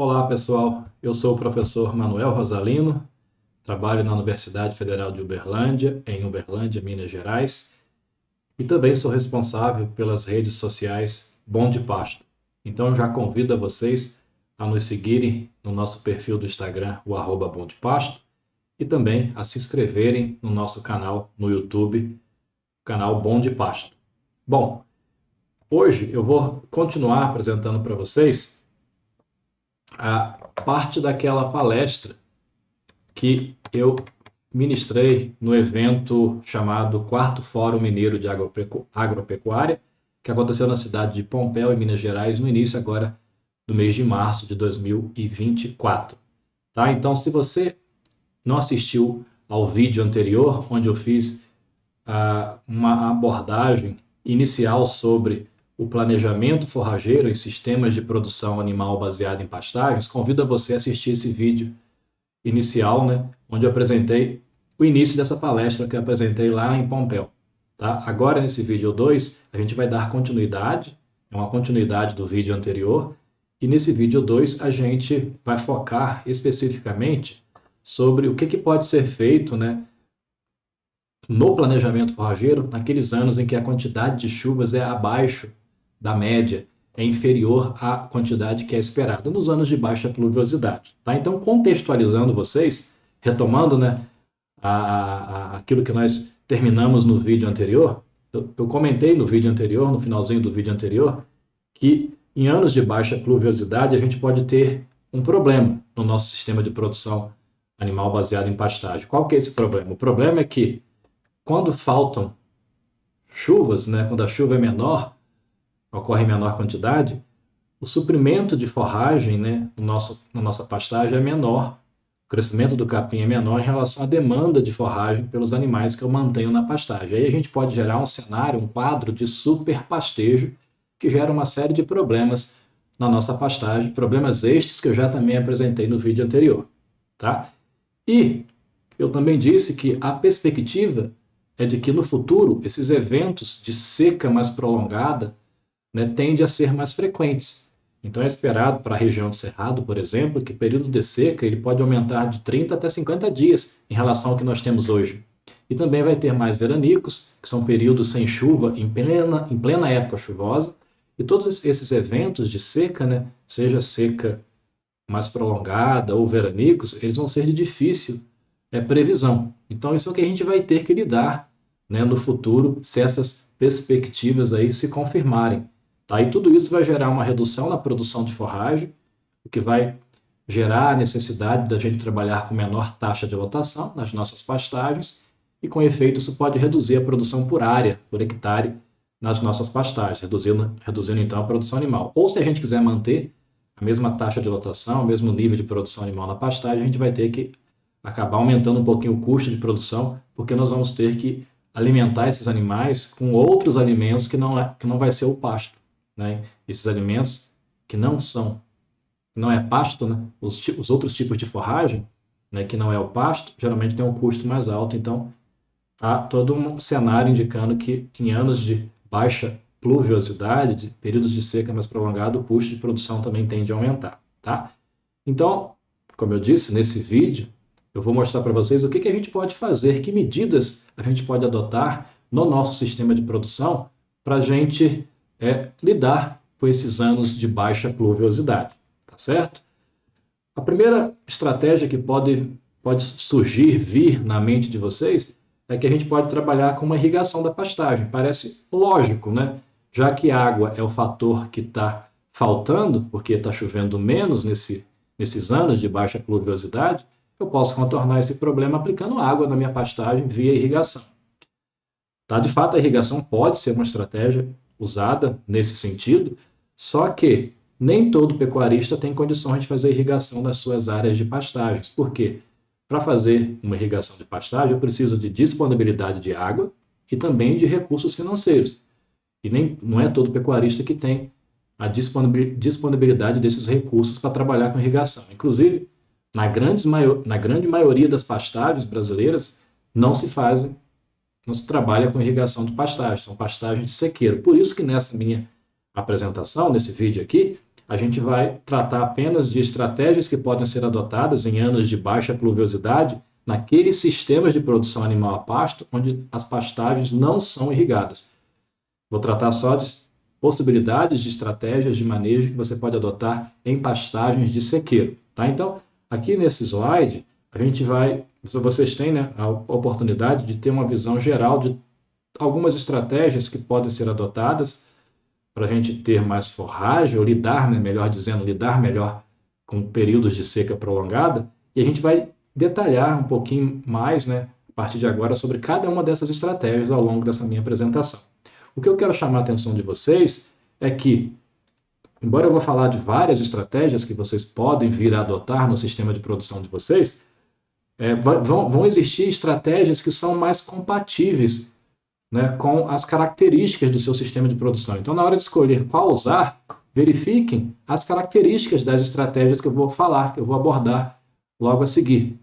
Olá, pessoal. Eu sou o professor Manuel Rosalino, trabalho na Universidade Federal de Uberlândia, em Uberlândia, Minas Gerais, e também sou responsável pelas redes sociais Bom de Pasto. Então, já convido a vocês a nos seguirem no nosso perfil do Instagram, o @Bom de Pasto, e também a se inscreverem no nosso canal no YouTube, canal Bom de Pasto. Bom, hoje eu vou continuar apresentando para vocês a parte daquela palestra que eu ministrei no evento chamado Quarto Fórum Mineiro de Agropecuária, que aconteceu na cidade de Pompéu, em Minas Gerais, no início agora do mês de março de 2024. Tá? Então, se você não assistiu ao vídeo anterior, onde eu fiz uma abordagem inicial sobre o planejamento forrageiro em sistemas de produção animal baseado em pastagens, convido a você a assistir esse vídeo inicial, né, onde eu apresentei o início dessa palestra que eu apresentei lá em Pompéu. Tá? Agora, nesse vídeo 2, a gente vai dar continuidade, é uma continuidade do vídeo anterior, e nesse vídeo 2 a gente vai focar especificamente sobre o que pode ser feito, né, no planejamento forrageiro, naqueles anos em que a quantidade de chuvas é abaixo da média, é inferior à quantidade que é esperada, nos anos de baixa pluviosidade. Tá? Então, contextualizando vocês, retomando, né, aquilo que nós terminamos no vídeo anterior, eu comentei no vídeo anterior, no finalzinho do vídeo anterior, que em anos de baixa pluviosidade a gente pode ter um problema no nosso sistema de produção animal baseado em pastagem. Qual que é esse problema? O problema é que quando faltam chuvas, né, quando a chuva é menor, ocorre em menor quantidade, o suprimento de forragem, né, na nossa pastagem é menor, o crescimento do capim é menor em relação à demanda de forragem pelos animais que eu mantenho na pastagem. Aí a gente pode gerar um cenário, um quadro de superpastejo, que gera uma série de problemas na nossa pastagem, problemas estes que eu já também apresentei no vídeo anterior. Tá? E eu também disse que a perspectiva é de que no futuro esses eventos de seca mais prolongada, né, tendem a ser mais frequentes. Então é esperado para a região do Cerrado, por exemplo, que o período de seca ele pode aumentar de 30 até 50 dias em relação ao que nós temos hoje. E também vai ter mais veranicos, que são períodos sem chuva em plena época chuvosa, e todos esses eventos de seca, né, seja seca mais prolongada ou veranicos, eles vão ser de difícil previsão. Então isso é o que a gente vai ter que lidar, né, no futuro, se essas perspectivas aí se confirmarem. Tá? E tudo isso vai gerar uma redução na produção de forragem, o que vai gerar a necessidade da gente trabalhar com menor taxa de lotação nas nossas pastagens, e com efeito isso pode reduzir a produção por área, por hectare, nas nossas pastagens, reduzindo então a produção animal. Ou se a gente quiser manter a mesma taxa de lotação, o mesmo nível de produção animal na pastagem, a gente vai ter que acabar aumentando um pouquinho o custo de produção, porque nós vamos ter que alimentar esses animais com outros alimentos que não vai ser o pasto. Né? Esses alimentos que não é pasto, né? Os outros tipos de forragem, né, que não é o pasto, geralmente tem um custo mais alto. Então, há todo um cenário indicando que em anos de baixa pluviosidade, de períodos de seca mais prolongado, o custo de produção também tende a aumentar. Tá? Então, como eu disse, nesse vídeo, eu vou mostrar para vocês o que a gente pode fazer, que medidas a gente pode adotar no nosso sistema de produção para a gente lidar com esses anos de baixa pluviosidade, tá certo? A primeira estratégia que pode vir na mente de vocês é que a gente pode trabalhar com uma irrigação da pastagem. Parece lógico, né? Já que a água é o fator que está faltando, porque está chovendo menos nesses anos de baixa pluviosidade, eu posso contornar esse problema aplicando água na minha pastagem via irrigação. Tá? De fato, a irrigação pode ser uma estratégia usada nesse sentido, só que nem todo pecuarista tem condições de fazer irrigação nas suas áreas de pastagens. Por quê? Para fazer uma irrigação de pastagem, eu preciso de disponibilidade de água e também de recursos financeiros. E não é todo pecuarista que tem a disponibilidade desses recursos para trabalhar com irrigação. Inclusive, na grande maioria das pastagens brasileiras, não se trabalha com irrigação de pastagem, são pastagens de sequeiro. Por isso que nessa minha apresentação, nesse vídeo aqui, a gente vai tratar apenas de estratégias que podem ser adotadas em anos de baixa pluviosidade naqueles sistemas de produção animal a pasto onde as pastagens não são irrigadas. Vou tratar só de possibilidades de estratégias de manejo que você pode adotar em pastagens de sequeiro. Tá? Então, aqui nesse slide, a gente vai, vocês têm, né, a oportunidade de ter uma visão geral de algumas estratégias que podem ser adotadas para a gente ter mais forragem, ou lidar, né, melhor dizendo, lidar melhor com períodos de seca prolongada, e a gente vai detalhar um pouquinho mais, né, a partir de agora, sobre cada uma dessas estratégias ao longo dessa minha apresentação. O que eu quero chamar a atenção de vocês é que, embora eu vou falar de várias estratégias que vocês podem vir a adotar no sistema de produção de vocês, vão existir estratégias que são mais compatíveis, né, com as características do seu sistema de produção. Então, na hora de escolher qual usar, verifiquem as características das estratégias que eu vou falar, que eu vou abordar logo a seguir.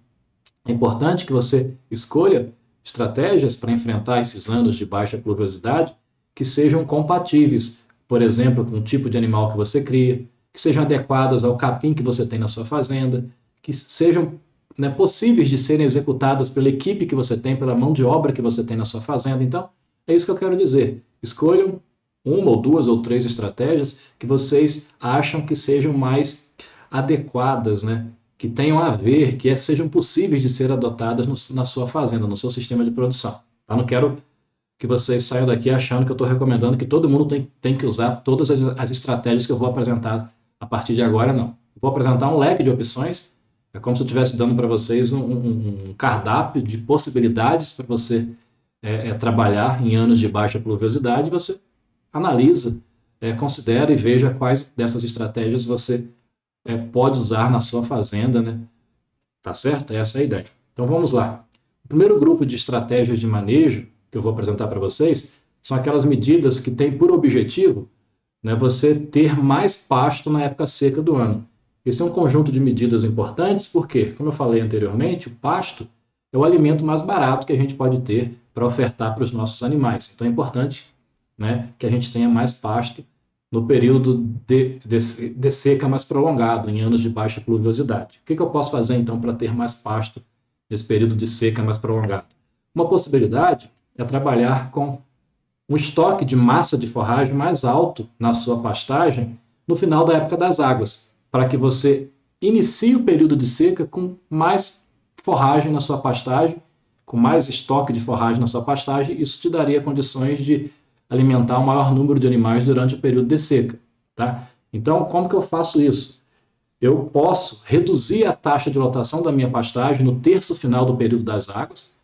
É importante que você escolha estratégias para enfrentar esses anos de baixa pluviosidade que sejam compatíveis, por exemplo, com o tipo de animal que você cria, que sejam adequadas ao capim que você tem na sua fazenda, que sejam, né, possíveis de serem executadas pela equipe que você tem, pela mão de obra que você tem na sua fazenda. Então, é isso que eu quero dizer. Escolham uma ou duas ou três estratégias que vocês acham que sejam mais adequadas, né? Que tenham a ver, que sejam possíveis de ser adotadas na sua fazenda, no seu sistema de produção. Eu não quero que vocês saiam daqui achando que eu estou recomendando que todo mundo tem que usar todas as estratégias que eu vou apresentar a partir de agora, não. Vou apresentar um leque de opções, é como se eu estivesse dando para vocês um cardápio de possibilidades para você trabalhar em anos de baixa pluviosidade. Você analisa, considera e veja quais dessas estratégias você pode usar na sua fazenda, né? Tá certo? Essa é a ideia. Então vamos lá. O primeiro grupo de estratégias de manejo que eu vou apresentar para vocês são aquelas medidas que têm por objetivo, né, você ter mais pasto na época seca do ano. Esse é um conjunto de medidas importantes porque, como eu falei anteriormente, o pasto é o alimento mais barato que a gente pode ter para ofertar para os nossos animais. Então é importante, né, que a gente tenha mais pasto no período de seca mais prolongado, em anos de baixa pluviosidade. O que eu posso fazer, então, para ter mais pasto nesse período de seca mais prolongado? Uma possibilidade é trabalhar com um estoque de massa de forragem mais alto na sua pastagem no final da época das águas, para que você inicie o período de seca com mais forragem na sua pastagem, com mais estoque de forragem na sua pastagem. Isso te daria condições de alimentar um maior número de animais durante o período de seca. Tá? Então, como que eu faço isso? Eu posso reduzir a taxa de lotação da minha pastagem no terço final do período das águas.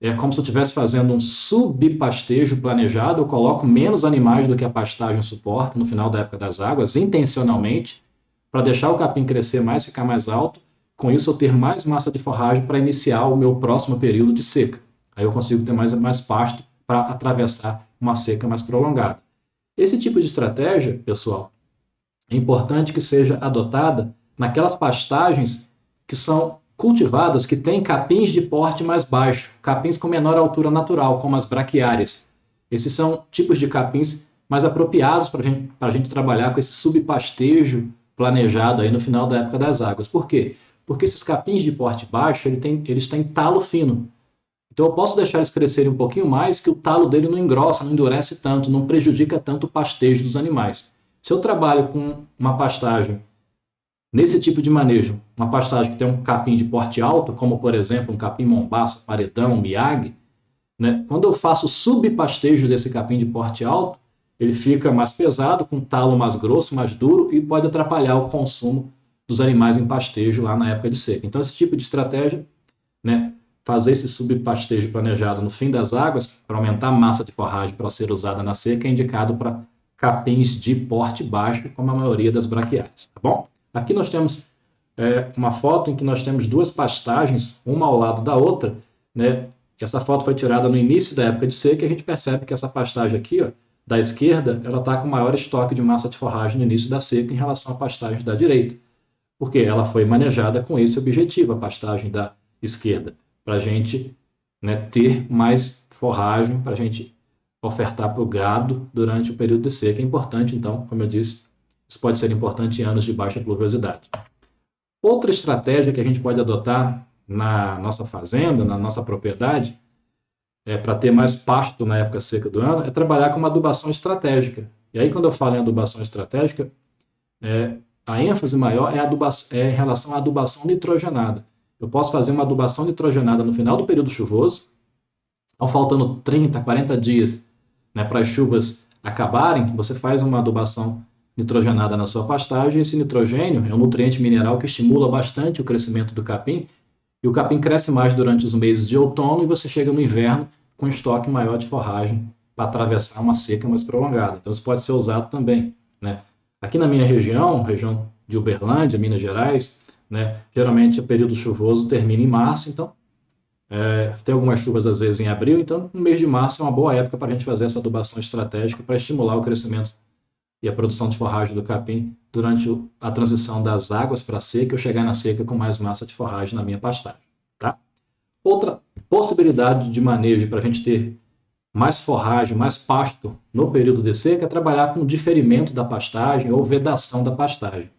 É como se eu estivesse fazendo um subpastejo planejado. Eu coloco menos animais do que a pastagem suporta no final da época das águas, intencionalmente, para deixar o capim crescer mais, ficar mais alto. Com isso, eu ter mais massa de forragem para iniciar o meu próximo período de seca. Aí eu consigo ter mais pasto para atravessar uma seca mais prolongada. Esse tipo de estratégia, pessoal, é importante que seja adotada naquelas pastagens que são cultivadas, que têm capins de porte mais baixo, capins com menor altura natural, como as braquiárias. Esses são tipos de capins mais apropriados para a gente trabalhar com esse subpastejo planejado aí no final da época das águas. Por quê? Porque esses capins de porte baixo, eles têm talo fino. Então eu posso deixar eles crescerem um pouquinho mais, que o talo dele não engrossa, não endurece tanto, não prejudica tanto o pastejo dos animais. Se eu trabalho com uma pastagem nesse tipo de manejo, uma pastagem que tem um capim de porte alto, como por exemplo um capim mombaça, paredão, miag, né? Quando eu faço o subpastejo desse capim de porte alto, ele fica mais pesado, com talo mais grosso, mais duro, e pode atrapalhar o consumo dos animais em pastejo lá na época de seca. Então esse tipo de estratégia, né, fazer esse subpastejo planejado no fim das águas, para aumentar a massa de forragem para ser usada na seca, é indicado para capins de porte baixo, como a maioria das braquiárias, tá bom? Aqui nós temos uma foto em que nós temos duas pastagens, uma ao lado da outra, né? Essa foto foi tirada no início da época de seca e a gente percebe que essa pastagem aqui, ó, da esquerda, ela está com maior estoque de massa de forragem no início da seca em relação à pastagem da direita, porque ela foi manejada com esse objetivo, a pastagem da esquerda, para a gente, né, ter mais forragem, para a gente ofertar para o gado durante o período de seca. É importante, então, como eu disse, Isso pode ser importante em anos de baixa pluviosidade. Outra estratégia que a gente pode adotar na nossa fazenda, na nossa propriedade, para ter mais pasto na época seca do ano, é trabalhar com uma adubação estratégica. E aí, quando eu falo em adubação estratégica, a ênfase maior é em relação à adubação nitrogenada. Eu posso fazer uma adubação nitrogenada no final do período chuvoso, então faltando 30, 40 dias, né, para as chuvas acabarem, você faz uma adubação nitrogenada na sua pastagem, e esse nitrogênio é um nutriente mineral que estimula bastante o crescimento do capim, e o capim cresce mais durante os meses de outono, e você chega no inverno com um estoque maior de forragem para atravessar uma seca mais prolongada. Então isso pode ser usado também, né? Aqui na minha região de Uberlândia, Minas Gerais, né, geralmente o período chuvoso termina em março, então tem algumas chuvas às vezes em abril, então no mês de março é uma boa época para a gente fazer essa adubação estratégica para estimular o crescimento e a produção de forragem do capim durante a transição das águas para a seca, eu chegar na seca com mais massa de forragem na minha pastagem. Tá? Outra possibilidade de manejo para a gente ter mais forragem, mais pasto no período de seca é trabalhar com diferimento da pastagem ou vedação da pastagem.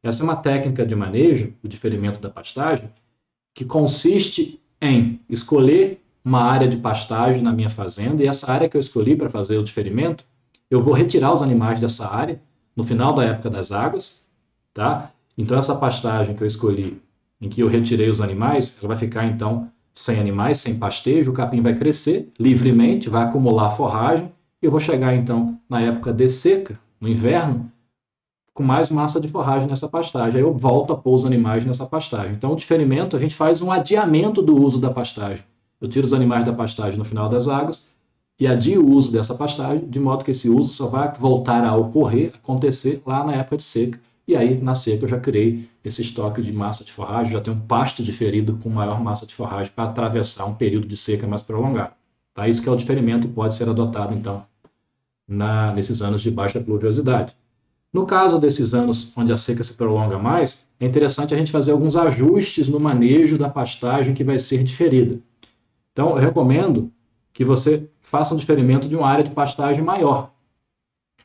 Essa é uma técnica de manejo, o diferimento da pastagem, que consiste em escolher uma área de pastagem na minha fazenda, e essa área que eu escolhi para fazer o diferimento, eu vou retirar os animais dessa área no final da época das águas, tá? Então essa pastagem que eu escolhi, em que eu retirei os animais, ela vai ficar então sem animais, sem pastejo, o capim vai crescer livremente, vai acumular forragem, e eu vou chegar então na época de seca, no inverno, com mais massa de forragem nessa pastagem. Aí eu volto a pôr os animais nessa pastagem. Então, o diferimento, a gente faz um adiamento do uso da pastagem. Eu tiro os animais da pastagem no final das águas e adio o uso dessa pastagem, de modo que esse uso só vai voltar a ocorrer, acontecer lá na época de seca. E aí, na seca, eu já criei esse estoque de massa de forragem, já tenho um pasto diferido com maior massa de forragem para atravessar um período de seca mais prolongado. Tá? Isso que é o diferimento, pode ser adotado, então, nesses anos de baixa pluviosidade. No caso desses anos onde a seca se prolonga mais, é interessante a gente fazer alguns ajustes no manejo da pastagem que vai ser diferida. Então, eu recomendo que você faça um diferimento de uma área de pastagem maior.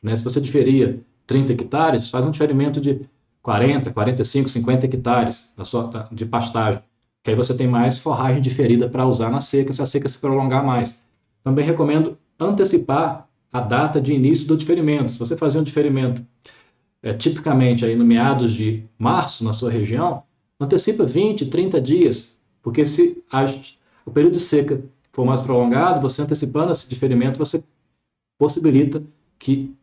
Né? Se você diferia 30 hectares, faz um diferimento de 40, 45, 50 hectares de pastagem, que aí você tem mais forragem diferida para usar na seca, se a seca se prolongar mais. Também recomendo antecipar a data de início do diferimento. Se você fazer um diferimento tipicamente aí no meados de março na sua região, antecipa 20, 30 dias, porque se o período de seca for mais prolongado, você antecipando esse diferimento, você possibilita que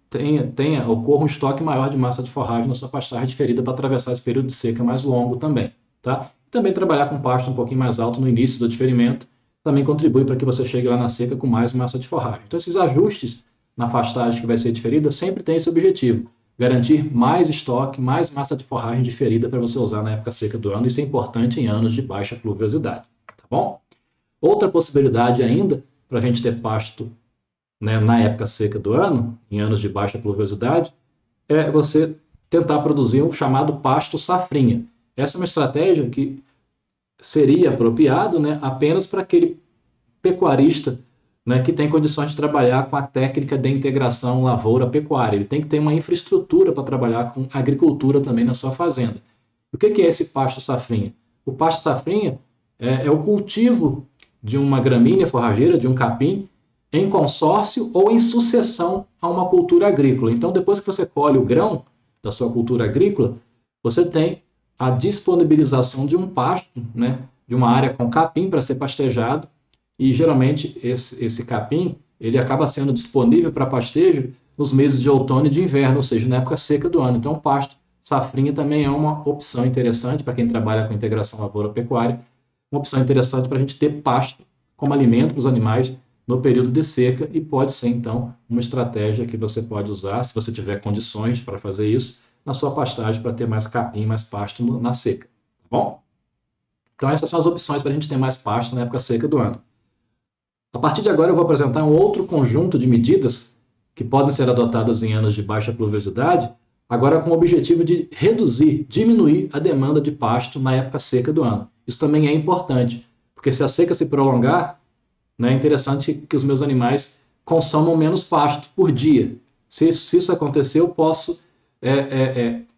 ocorra um estoque maior de massa de forragem na sua pastagem diferida para atravessar esse período de seca mais longo também. Tá? Também trabalhar com pasto um pouquinho mais alto no início do diferimento também contribui para que você chegue lá na seca com mais massa de forragem. Então, esses ajustes na pastagem que vai ser diferida sempre tem esse objetivo: garantir mais estoque, mais massa de forragem diferida para você usar na época seca do ano. Isso é importante em anos de baixa pluviosidade. Tá bom? Outra possibilidade ainda para a gente ter pasto, né, na época seca do ano, em anos de baixa pluviosidade, é você tentar produzir um chamado pasto safrinha. Essa é uma estratégia que seria apropriado, né, apenas para aquele pecuarista, né, que tem condições de trabalhar com a técnica de integração lavoura-pecuária. Ele tem que ter uma infraestrutura para trabalhar com agricultura também na sua fazenda. O que é esse pasto safrinha? O pasto safrinha é o cultivo de uma gramínea forrageira, de um capim, em consórcio ou em sucessão a uma cultura agrícola. Então, depois que você colhe o grão da sua cultura agrícola, você tem a disponibilização de um pasto, né, de uma área com capim para ser pastejado, e geralmente esse capim ele acaba sendo disponível para pastejo nos meses de outono e de inverno, ou seja, na época seca do ano. Então, o pasto safrinha também é uma opção interessante para quem trabalha com integração lavoura-pecuária, uma opção interessante para a gente ter pasto como alimento para os animais no período de seca, e pode ser, então, uma estratégia que você pode usar, se você tiver condições para fazer isso, na sua pastagem, para ter mais capim, mais pasto na seca. Tá bom? Então, essas são as opções para a gente ter mais pasto na época seca do ano. A partir de agora, eu vou apresentar um outro conjunto de medidas que podem ser adotadas em anos de baixa pluviosidade, agora com o objetivo de diminuir a demanda de pasto na época seca do ano. Isso também é importante, porque se a seca se prolongar, né, é interessante que os meus animais consomam menos pasto por dia. Se isso acontecer, eu posso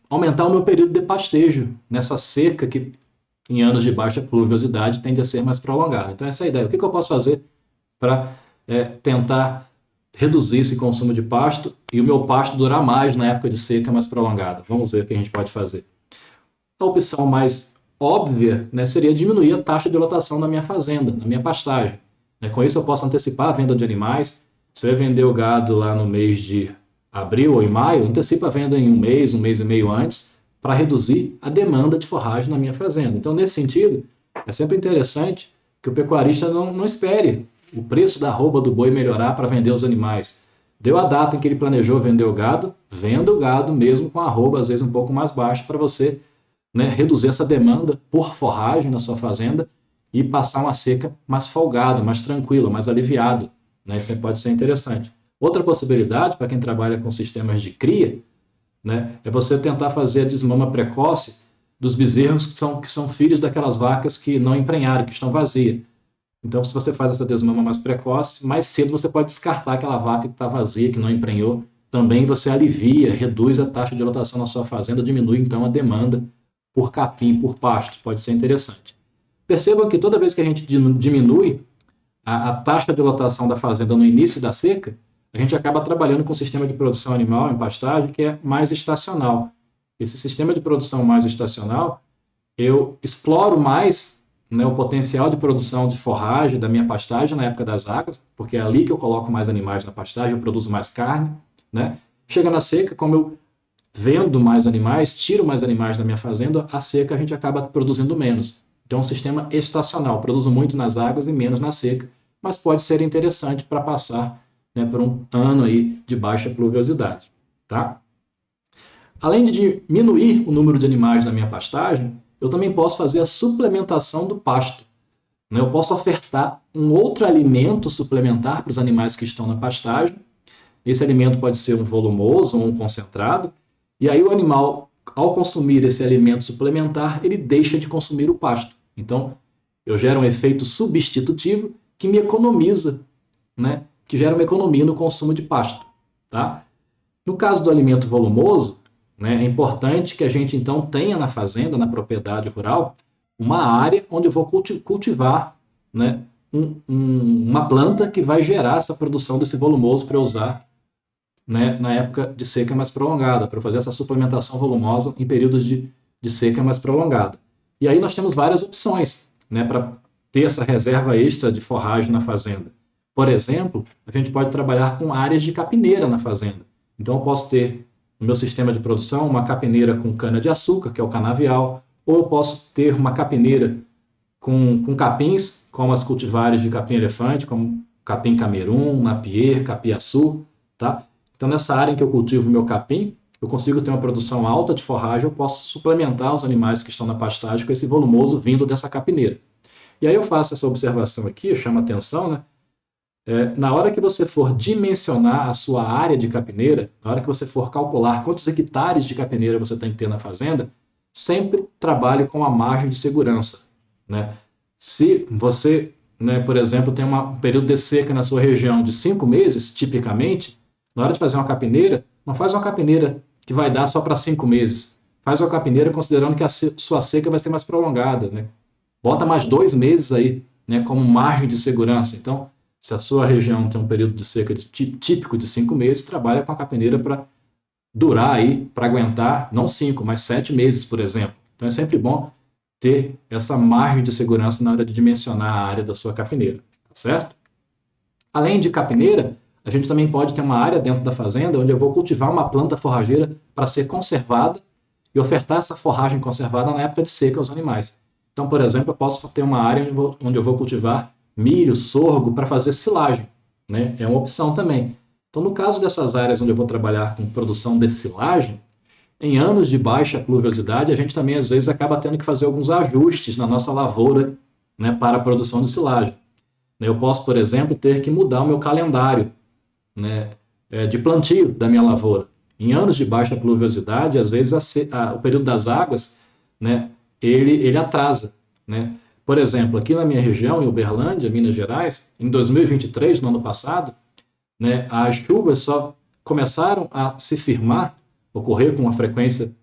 aumentar o meu período de pastejo nessa seca que em anos de baixa pluviosidade tende a ser mais prolongada. Então essa é a ideia. O que eu posso fazer para tentar reduzir esse consumo de pasto e o meu pasto durar mais na época de seca mais prolongada? Vamos ver o que a gente pode fazer. A opção mais óbvia, né, seria diminuir a taxa de lotação na minha fazenda, na minha pastagem. Com isso eu posso antecipar a venda de animais. Se eu vender o gado lá no mês de abril ou em maio, antecipa a venda em um mês e meio antes, para reduzir a demanda de forragem na minha fazenda. Então, nesse sentido, é sempre interessante que o pecuarista não espere o preço da arroba do boi melhorar para vender os animais. Deu a data em que ele planejou vender o gado, venda o gado mesmo com a arroba às vezes um pouco mais baixa para você, né, reduzir essa demanda por forragem na sua fazenda e passar uma seca mais folgada, mais tranquila, mais aliviado. Né? Isso pode ser interessante. Outra possibilidade para quem trabalha com sistemas de cria, né, é você tentar fazer a desmama precoce dos bezerros que são filhos daquelas vacas que não emprenharam, que estão vazias. Então, se você faz essa desmama mais precoce, mais cedo você pode descartar aquela vaca que está vazia, que não emprenhou. Também você alivia, reduz a taxa de lotação na sua fazenda, diminui então a demanda por capim, por pasto. Pode ser interessante. Percebam que toda vez que a gente diminui a taxa de lotação da fazenda no início da seca, a gente acaba trabalhando com um sistema de produção animal em pastagem que é mais estacional. Esse sistema de produção mais estacional, eu exploro mais, né, o potencial de produção de forragem da minha pastagem na época das águas, porque é ali que eu coloco mais animais na pastagem, eu produzo mais carne. Né? Chega na seca, como eu vendo mais animais, tiro mais animais da minha fazenda, a seca a gente acaba produzindo menos. Então, é um sistema estacional, produzo muito nas águas e menos na seca, mas pode ser interessante para passar, né, por um ano aí de baixa pluviosidade. Tá? Além de diminuir o número de animais na minha pastagem, eu também posso fazer a suplementação do pasto. Eu posso ofertar um outro alimento suplementar para os animais que estão na pastagem. Esse alimento pode ser um volumoso ou um concentrado, e aí o animal, ao consumir esse alimento suplementar, ele deixa de consumir o pasto. Então, eu gero um efeito substitutivo que me economiza, né? Que gera uma economia no consumo de pasto. Tá? No caso do alimento volumoso, né, é importante que a gente então tenha na fazenda, na propriedade rural, uma área onde eu vou cultivar, né, uma planta que vai gerar essa produção desse volumoso para eu usar, né, na época de seca mais prolongada, para fazer essa suplementação volumosa em períodos de seca mais prolongada. E aí nós temos várias opções, né, para ter essa reserva extra de forragem na fazenda. Por exemplo, a gente pode trabalhar com áreas de capineira na fazenda. Então eu posso ter no meu sistema de produção uma capineira com cana-de-açúcar, que é o canavial, ou eu posso ter uma capineira com capins, como as cultivares de capim-elefante, como capim-camerum, napier, capiaçu, tá? Então, nessa área em que eu cultivo o meu capim, eu consigo ter uma produção alta de forragem, eu posso suplementar os animais que estão na pastagem com esse volumoso vindo dessa capineira. E aí eu faço essa observação aqui, chama atenção, né? Na hora que você for dimensionar a sua área de capineira, na hora que você for calcular quantos hectares de capineira você tem que ter na fazenda, sempre trabalhe com a margem de segurança. Né? Se você, né, por exemplo, tem um período de seca na sua região de 5 meses, tipicamente, na hora de fazer uma capineira, não faz uma capineira que vai dar só para 5 meses. Faz uma capineira considerando que a sua seca vai ser mais prolongada. Né? Bota mais 2 meses aí, né, como margem de segurança. Então, se a sua região tem um período de seca típico de 5 meses, trabalha com a capineira para durar aí, para aguentar, não 5, mas 7 meses, por exemplo. Então, é sempre bom ter essa margem de segurança na hora de dimensionar a área da sua capineira, tá certo? Além de capineira, a gente também pode ter uma área dentro da fazenda onde eu vou cultivar uma planta forrageira para ser conservada e ofertar essa forragem conservada na época de seca aos animais. Então, por exemplo, eu posso ter uma área onde eu vou cultivar milho, sorgo, para fazer silagem. Né? É uma opção também. Então, no caso dessas áreas onde eu vou trabalhar com produção de silagem, em anos de baixa pluviosidade, a gente também, às vezes, acaba tendo que fazer alguns ajustes na nossa lavoura, né, para a produção de silagem. Eu posso, por exemplo, ter que mudar o meu calendário, né, de plantio da minha lavoura. Em anos de baixa pluviosidade, às vezes, o período das águas, né, ele atrasa. Né? Por exemplo, aqui na minha região, em Uberlândia, Minas Gerais, em 2023, no ano passado, né, as chuvas só começaram a se firmar ocorrer com uma frequência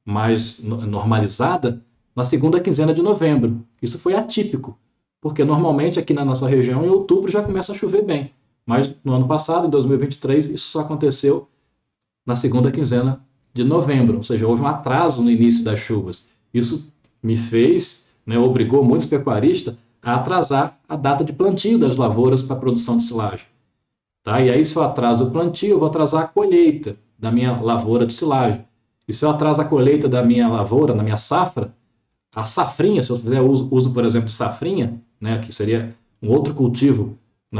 mais normalizada na segunda quinzena de novembro. Isso foi atípico, porque normalmente aqui na nossa região, em outubro, já começa a chover bem. Mas no ano passado, em 2023, isso só aconteceu na segunda quinzena de novembro, ou seja, houve um atraso no início das chuvas. Isso me fez, obrigou muitos pecuaristas a atrasar a data de plantio das lavouras para a produção de silagem. Tá? E aí, se eu atraso o plantio, eu vou atrasar a colheita da minha lavoura de silagem. E se eu atraso a colheita da minha lavoura, da minha safra, a safrinha, se eu fizer uso por exemplo, de safrinha, que seria um outro cultivo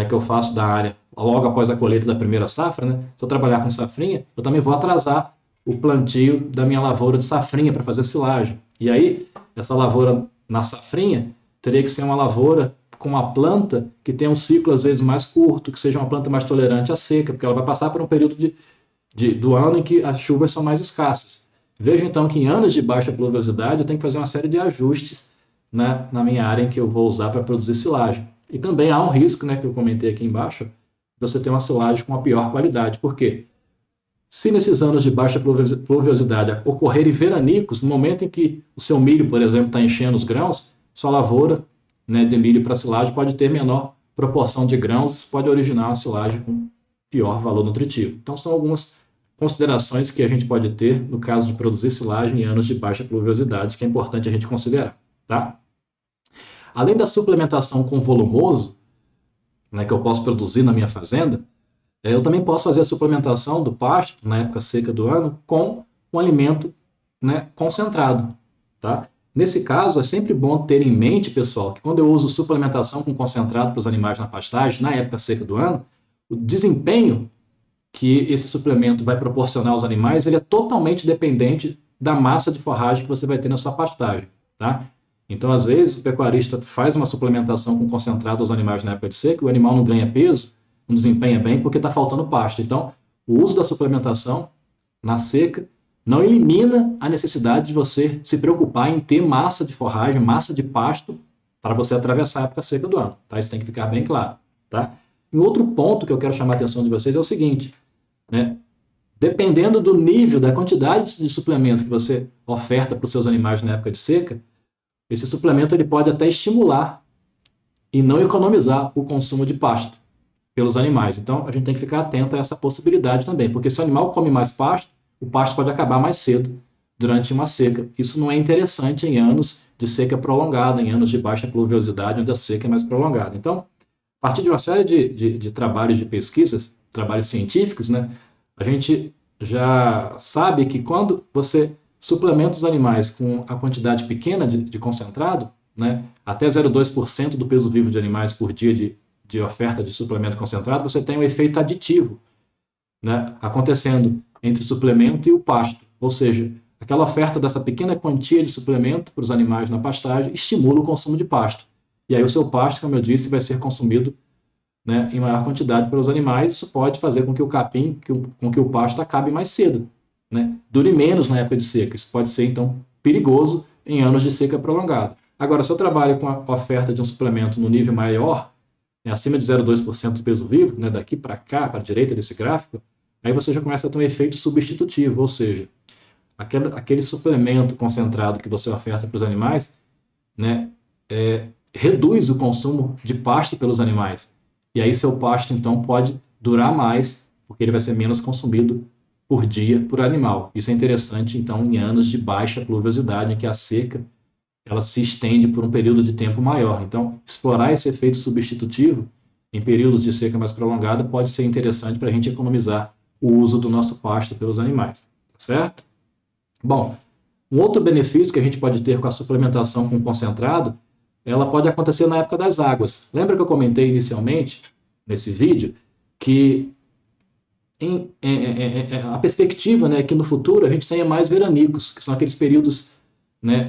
que eu faço da área logo após a colheita da primeira safra, se eu trabalhar com safrinha, eu também vou atrasar o plantio da minha lavoura de safrinha para fazer silagem. E aí, essa lavoura na safrinha teria que ser uma lavoura com uma planta que tenha um ciclo às vezes mais curto, que seja uma planta mais tolerante à seca, porque ela vai passar por um período do ano em que as chuvas são mais escassas. Vejo então que em anos de baixa pluviosidade eu tenho que fazer uma série de ajustes na minha área em que eu vou usar para produzir silagem. E também há um risco, que eu comentei aqui embaixo, de você ter uma silagem com uma pior qualidade. Por quê? Se nesses anos de baixa pluviosidade ocorrerem veranicos, no momento em que o seu milho, por exemplo, está enchendo os grãos, sua lavoura de milho para silagem pode ter menor proporção de grãos, pode originar uma silagem com pior valor nutritivo. Então, são algumas considerações que a gente pode ter no caso de produzir silagem em anos de baixa pluviosidade, que é importante a gente considerar. Tá? Além da suplementação com volumoso, que eu posso produzir na minha fazenda, eu também posso fazer a suplementação do pasto, na época seca do ano, com um alimento concentrado. Tá? Nesse caso, é sempre bom ter em mente, pessoal, que quando eu uso suplementação com concentrado para os animais na pastagem, na época seca do ano, o desempenho que esse suplemento vai proporcionar aos animais, ele é totalmente dependente da massa de forragem que você vai ter na sua pastagem. Tá? Então, às vezes, o pecuarista faz uma suplementação com concentrado aos animais na época de seca, o animal não ganha peso, não desempenha bem porque está faltando pasto. Então, o uso da suplementação na seca não elimina a necessidade de você se preocupar em ter massa de forragem, massa de pasto, para você atravessar a época seca do ano. Tá? Isso tem que ficar bem claro. Tá? E outro ponto que eu quero chamar a atenção de vocês é o seguinte, dependendo do nível, da quantidade de suplemento que você oferta para os seus animais na época de seca, esse suplemento ele pode até estimular e não economizar o consumo de pasto pelos animais. Então, a gente tem que ficar atento a essa possibilidade também, porque se o animal come mais pasto, o pasto pode acabar mais cedo durante uma seca. Isso não é interessante em anos de seca prolongada, em anos de baixa pluviosidade, onde a seca é mais prolongada. Então, a partir de uma série de trabalhos de pesquisas, trabalhos científicos, a gente já sabe que quando você suplementa os animais com a quantidade pequena de concentrado, até 0,2% do peso vivo de animais por dia de oferta de suplemento concentrado, você tem um efeito aditivo acontecendo entre o suplemento e o pasto. Ou seja, aquela oferta dessa pequena quantia de suplemento para os animais na pastagem estimula o consumo de pasto. E aí o seu pasto, como eu disse, vai ser consumido em maior quantidade pelos animais. Isso pode fazer com que o capim, com que o pasto acabe mais cedo. Dure menos na época de seca. Isso pode ser, então, perigoso em anos de seca prolongada. Agora, se eu trabalho com a oferta de um suplemento no nível maior, acima de 0,2% do peso vivo, daqui para cá, para a direita desse gráfico, aí você já começa a ter um efeito substitutivo, ou seja, aquele suplemento concentrado que você oferta para os animais, reduz o consumo de pasto pelos animais. E aí seu pasto, então, pode durar mais, porque ele vai ser menos consumido por dia por animal. Isso é interessante, então, em anos de baixa pluviosidade, em que a seca ela se estende por um período de tempo maior. Então, explorar esse efeito substitutivo em períodos de seca mais prolongada pode ser interessante para a gente economizar o uso do nosso pasto pelos animais. Tá certo? Bom, um outro benefício que a gente pode ter com a suplementação com concentrado, ela pode acontecer na época das águas. Lembra que eu comentei inicialmente, nesse vídeo, que a perspectiva é que no futuro a gente tenha mais veranicos, que são aqueles períodos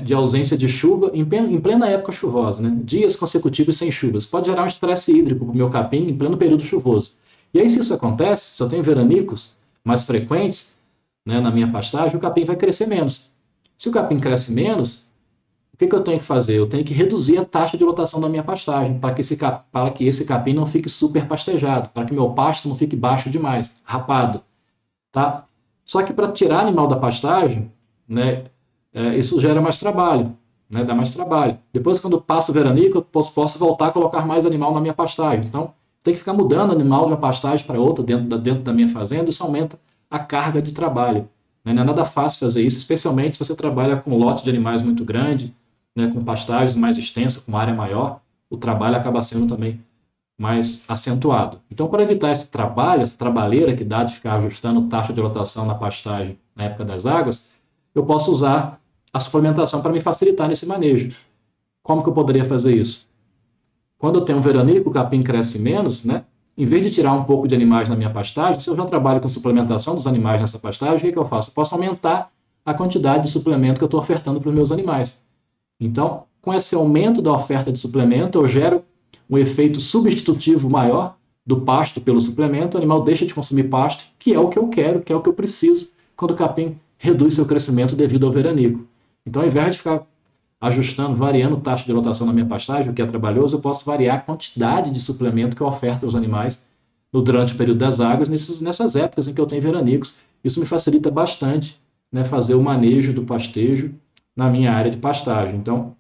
de ausência de chuva em plena época chuvosa, dias consecutivos sem chuvas. Pode gerar um estresse hídrico para o meu capim em pleno período chuvoso. E aí, se isso acontece, se eu tenho veranicos mais frequentes na minha pastagem, o capim vai crescer menos. Se o capim cresce menos, o que eu tenho que fazer? Eu tenho que reduzir a taxa de lotação da minha pastagem, para que esse capim não fique super pastejado, para que meu pasto não fique baixo demais, rapado. Tá? Só que para tirar animal da pastagem, né, isso gera mais trabalho, né, dá mais trabalho. Depois, quando passa o veranico, eu posso voltar a colocar mais animal na minha pastagem. Então, tem que ficar mudando animal de uma pastagem para outra dentro da minha fazenda, isso aumenta a carga de trabalho. Né? Não é nada fácil fazer isso, especialmente se você trabalha com um lote de animais muito grande, né, com pastagens mais extensas, com área maior, o trabalho acaba sendo também mais acentuado. Então, para evitar esse trabalho, essa trabalheira que dá de ficar ajustando taxa de lotação na pastagem na época das águas, eu posso usar a suplementação para me facilitar nesse manejo. Como que eu poderia fazer isso? Quando eu tenho um veranico, o capim cresce menos, né? Em vez de tirar um pouco de animais na minha pastagem, se eu já trabalho com suplementação dos animais nessa pastagem, o que eu faço? Eu posso aumentar a quantidade de suplemento que eu estou ofertando para os meus animais. Então, com esse aumento da oferta de suplemento, eu gero um efeito substitutivo maior do pasto pelo suplemento, o animal deixa de consumir pasto, que é o que eu quero, que é o que eu preciso, quando o capim reduz seu crescimento devido ao veranico. Então, ao invés de ficar ajustando, variando taxa de lotação na minha pastagem, o que é trabalhoso, eu posso variar a quantidade de suplemento que eu oferto aos animais durante o período das águas, nessas épocas em que eu tenho veranicos. Isso me facilita bastante, né, fazer o manejo do pastejo na minha área de pastagem. Então,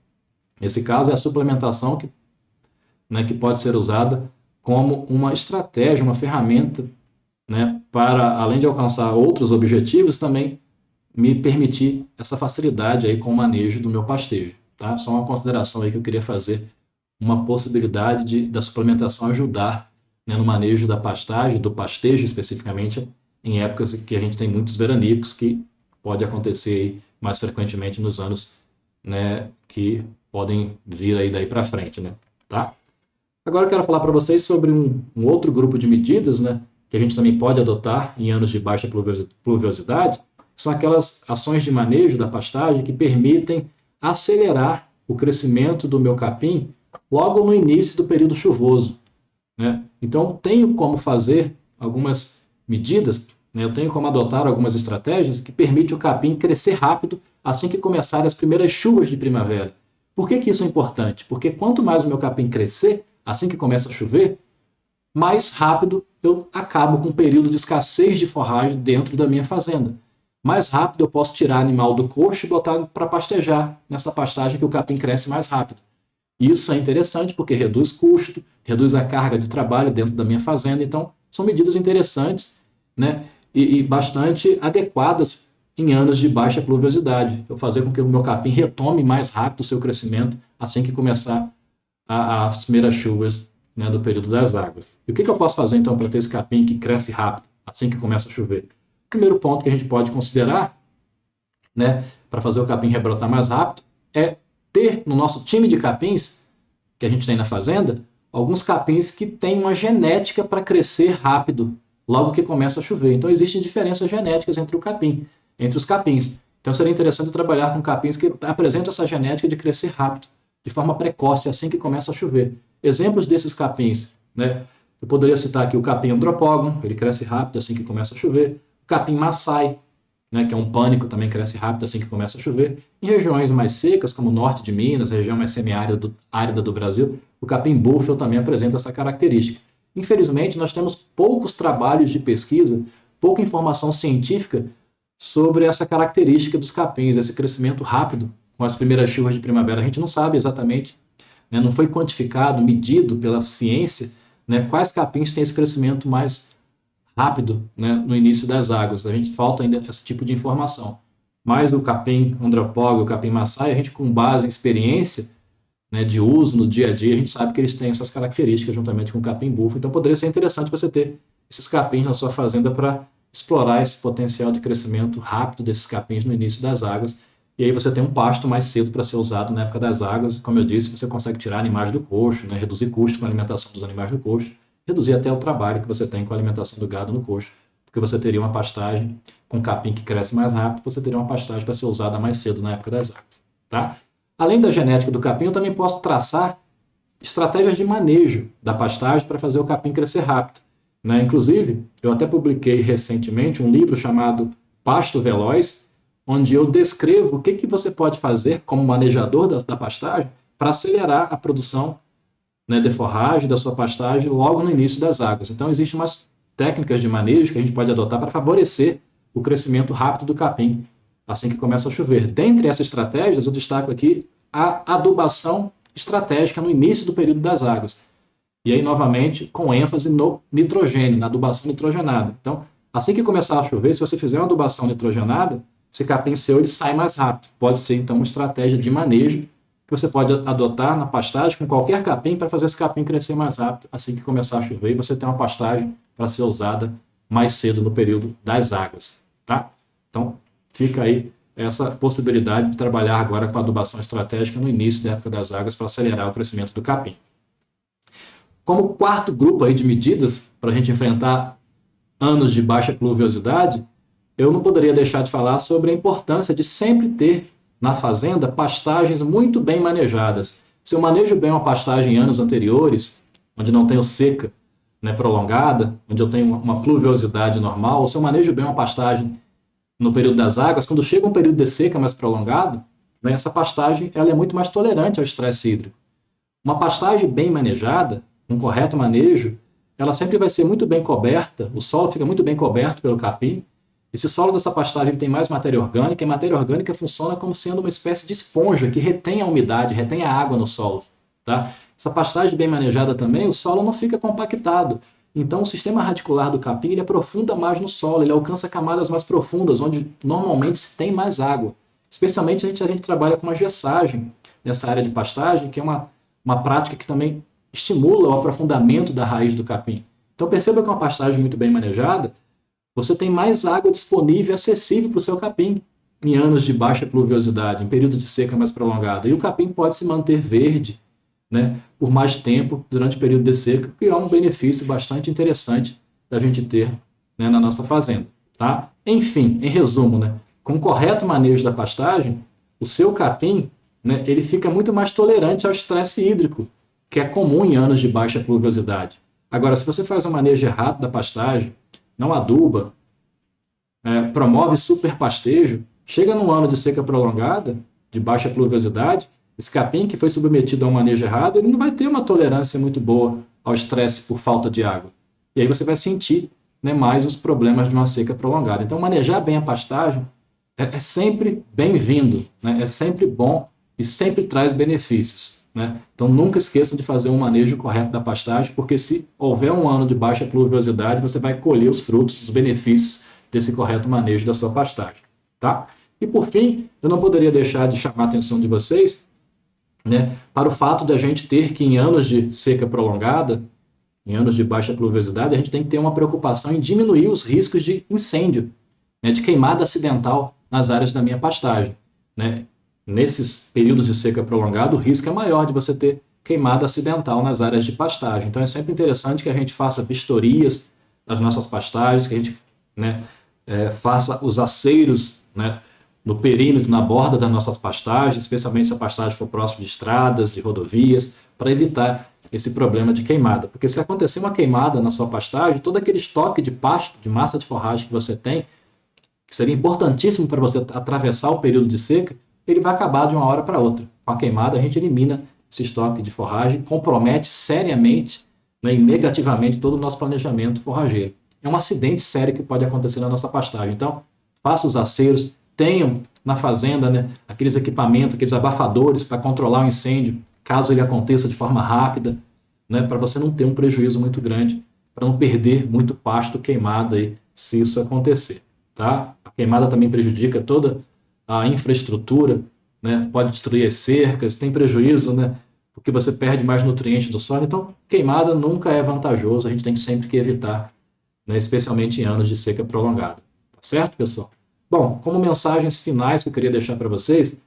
nesse caso, é a suplementação que pode ser usada como uma estratégia, uma ferramenta, né, para, além de alcançar outros objetivos, também me permitir essa facilidade aí com o manejo do meu pastejo. Tá? Só uma consideração aí que eu queria fazer, uma possibilidade da suplementação ajudar, né, no manejo da pastagem, do pastejo especificamente, em épocas que a gente tem muitos veranicos, que pode acontecer aí mais frequentemente nos anos, né, que podem vir aí daí para frente, né? Tá? Agora eu quero falar para vocês sobre um outro grupo de medidas, né, que a gente também pode adotar em anos de baixa pluviosidade, são aquelas ações de manejo da pastagem que permitem acelerar o crescimento do meu capim logo no início do período chuvoso. Né? Então, tenho como fazer algumas medidas, né, eu tenho como adotar algumas estratégias que permitem o capim crescer rápido assim que começarem as primeiras chuvas de primavera. Por que isso é importante? Porque quanto mais o meu capim crescer, assim que começa a chover, mais rápido eu acabo com um período de escassez de forragem dentro da minha fazenda. Mais rápido eu posso tirar animal do coxo e botar para pastejar nessa pastagem que o capim cresce mais rápido. Isso é interessante porque reduz custo, reduz a carga de trabalho dentro da minha fazenda. Então, são medidas interessantes, né, e bastante adequadas em anos de baixa pluviosidade. Eu fazer com que o meu capim retome mais rápido o seu crimento assim que começar as primeiras chuvas, né, do período das águas. E o que eu posso fazer então para ter esse capim que cresce rápido assim que começa a chover? O primeiro ponto que a gente pode considerar, né, para fazer o capim rebrotar mais rápido é ter no nosso time de capins que a gente tem na fazenda alguns capins que têm uma genética para crescer rápido logo que começa a chover. Então existem diferenças genéticas entre os capins. Então seria interessante trabalhar com capins que apresentam essa genética de crescer rápido, de forma precoce, assim que começa a chover. Exemplos desses capins, né? Eu poderia citar aqui o capim andropógon, ele cresce rápido assim que começa a chover. O capim maçai, né, que é um pânico, também cresce rápido assim que começa a chover. Em regiões mais secas, como o norte de Minas, região mais semiárida do Brasil, o capim búfalo também apresenta essa característica. Infelizmente, nós temos poucos trabalhos de pesquisa, pouca informação científica sobre essa característica dos capins, esse crescimento rápido com as primeiras chuvas de primavera. A gente não sabe exatamente, né, não foi quantificado, medido pela ciência, né, quais capins têm esse crescimento mais rápido, né, no início das águas. A gente falta ainda esse tipo de informação. Mas o capim andropógon, o capim maçai, a gente com base em experiência, né, de uso no dia a dia, a gente sabe que eles têm essas características juntamente com o capim búfalo. Então poderia ser interessante você ter esses capins na sua fazenda para explorar esse potencial de crescimento rápido desses capins no início das águas. E aí você tem um pasto mais cedo para ser usado na época das águas. Como eu disse, você consegue tirar animais do coxo, né, reduzir custo com a alimentação dos animais do coxo, reduzir até o trabalho que você tem com a alimentação do gado no coxo, porque você teria uma pastagem com capim que cresce mais rápido, você teria uma pastagem para ser usada mais cedo na época das águas. Tá? Além da genética do capim, eu também posso traçar estratégias de manejo da pastagem para fazer o capim crescer rápido. Né? Inclusive, eu até publiquei recentemente um livro chamado Pasto Veloz, onde eu descrevo o que você pode fazer como manejador da pastagem para acelerar a produção, né, de forragem da sua pastagem logo no início das águas. Então, existem umas técnicas de manejo que a gente pode adotar para favorecer o crescimento rápido do capim assim que começa a chover. Dentre essas estratégias, eu destaco aqui a adubação estratégica no início do período das águas. E aí, novamente, com ênfase no nitrogênio, na adubação nitrogenada. Então, assim que começar a chover, se você fizer uma adubação nitrogenada, esse capim seu ele sai mais rápido. Pode ser, então, uma estratégia de manejo que você pode adotar na pastagem com qualquer capim para fazer esse capim crescer mais rápido assim que começar a chover e você ter uma pastagem para ser usada mais cedo no período das águas. Tá? Então, fica aí essa possibilidade de trabalhar agora com a adubação estratégica no início da época das águas para acelerar o crescimento do capim. Como quarto grupo aí de medidas para a gente enfrentar anos de baixa pluviosidade, eu não poderia deixar de falar sobre a importância de sempre ter na fazenda pastagens muito bem manejadas. Se eu manejo bem uma pastagem em anos anteriores, onde não tenho seca, né, prolongada, onde eu tenho uma pluviosidade normal, ou se eu manejo bem uma pastagem no período das águas, quando chega um período de seca mais prolongado, né, essa pastagem ela é muito mais tolerante ao estresse hídrico. Uma pastagem bem manejada, um correto manejo, ela sempre vai ser muito bem coberta, o solo fica muito bem coberto pelo capim. Esse solo dessa pastagem tem mais matéria orgânica, e a matéria orgânica funciona como sendo uma espécie de esponja que retém a umidade, retém a água no solo. Tá? Essa pastagem bem manejada também, o solo não fica compactado. Então, o sistema radicular do capim ele aprofunda mais no solo, ele alcança camadas mais profundas, onde normalmente se tem mais água. Especialmente a gente trabalha com uma gessagem nessa área de pastagem, que é uma prática que também estimula o aprofundamento da raiz do capim. Então, perceba que uma pastagem muito bem manejada, você tem mais água disponível e acessível para o seu capim em anos de baixa pluviosidade, em período de seca mais prolongado. E o capim pode se manter verde, né, por mais tempo durante o período de seca, que é um benefício bastante interessante da gente ter, né, na nossa fazenda. Tá? Enfim, em resumo, né, com o correto manejo da pastagem, o seu capim, né, ele fica muito mais tolerante ao estresse hídrico, que é comum em anos de baixa pluviosidade. Agora, se você faz um manejo errado da pastagem, não aduba, promove superpastejo, chega num ano de seca prolongada, de baixa pluviosidade, esse capim que foi submetido a um manejo errado, ele não vai ter uma tolerância muito boa ao estresse por falta de água. E aí você vai sentir, né, mais os problemas de uma seca prolongada. Então, manejar bem a pastagem é sempre bem-vindo, né? É sempre bom e sempre traz benefícios. Né? Então, nunca esqueçam de fazer um manejo correto da pastagem, porque se houver um ano de baixa pluviosidade, você vai colher os frutos, os benefícios desse correto manejo da sua pastagem. Tá? E, por fim, eu não poderia deixar de chamar a atenção de vocês, né, para o fato de a gente ter que, em anos de seca prolongada, em anos de baixa pluviosidade, a gente tem que ter uma preocupação em diminuir os riscos de incêndio, né, de queimada acidental nas áreas da minha pastagem. Né? Nesses períodos de seca prolongada, o risco é maior de você ter queimada acidental nas áreas de pastagem. Então, é sempre interessante que a gente faça vistorias das nossas pastagens, que a gente, né, faça os aceiros, né, no perímetro, na borda das nossas pastagens, especialmente se a pastagem for próximo de estradas, de rodovias, para evitar esse problema de queimada. Porque se acontecer uma queimada na sua pastagem, todo aquele estoque de pasto, de massa de forragem que você tem, que seria importantíssimo para você atravessar o período de seca, ele vai acabar de uma hora para outra. Com a queimada, a gente elimina esse estoque de forragem, compromete seriamente, né, e negativamente todo o nosso planejamento forrageiro. É um acidente sério que pode acontecer na nossa pastagem. Então, faça os aceiros, tenham na fazenda, né, aqueles equipamentos, aqueles abafadores para controlar o incêndio, caso ele aconteça de forma rápida, né, para você não ter um prejuízo muito grande, para não perder muito pasto queimado aí, se isso acontecer. Tá? A queimada também prejudica toda a infraestrutura, né? Pode destruir as cercas, tem prejuízo, né? Porque você perde mais nutrientes do solo. Então, queimada nunca é vantajoso, a gente tem sempre que evitar, né? Especialmente em anos de seca prolongada. Tá certo, pessoal? Bom, como mensagens finais que eu queria deixar para vocês,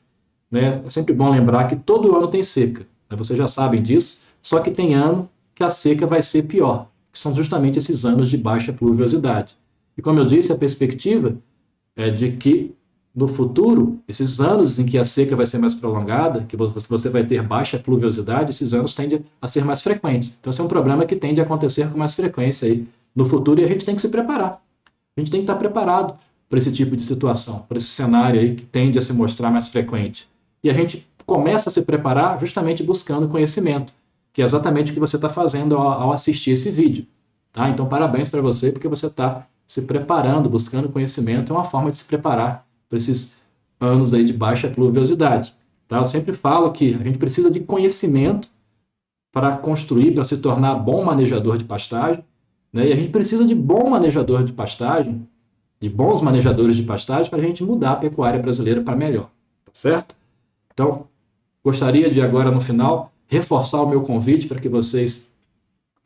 né? É sempre bom lembrar que todo ano tem seca, né? Vocês já sabem disso, só que tem ano que a seca vai ser pior, que são justamente esses anos de baixa pluviosidade. E como eu disse, a perspectiva é de que no futuro, esses anos em que a seca vai ser mais prolongada, que você vai ter baixa pluviosidade, esses anos tendem a ser mais frequentes. Então, esse é um problema que tende a acontecer com mais frequência aí no futuro e a gente tem que se preparar. A gente tem que estar preparado para esse tipo de situação, para esse cenário aí que tende a se mostrar mais frequente. E a gente começa a se preparar justamente buscando conhecimento, que é exatamente o que você está fazendo ao assistir esse vídeo. Tá? Então, parabéns para você, porque você está se preparando, buscando conhecimento, é uma forma de se preparar para esses anos aí de baixa pluviosidade. Tá? Eu sempre falo que a gente precisa de conhecimento para construir, para se tornar bom manejador de pastagem, né? E a gente precisa de bom manejador de pastagem, de bons manejadores de pastagem, para a gente mudar a pecuária brasileira para melhor, tá certo? Então, gostaria de agora, no final, reforçar o meu convite para que vocês,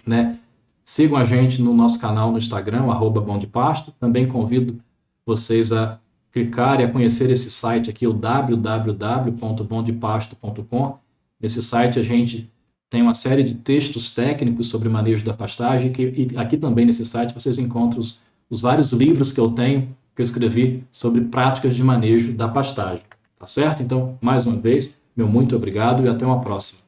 né, sigam a gente no nosso canal no Instagram, @bomdepasto. Também convido vocês a clicar e a conhecer esse site aqui, o www.bomdepasto.com. Nesse site a gente tem uma série de textos técnicos sobre manejo da pastagem, e aqui também nesse site vocês encontram os vários livros que eu tenho, que eu escrevi sobre práticas de manejo da pastagem. Tá certo? Então, mais uma vez, meu muito obrigado e até uma próxima.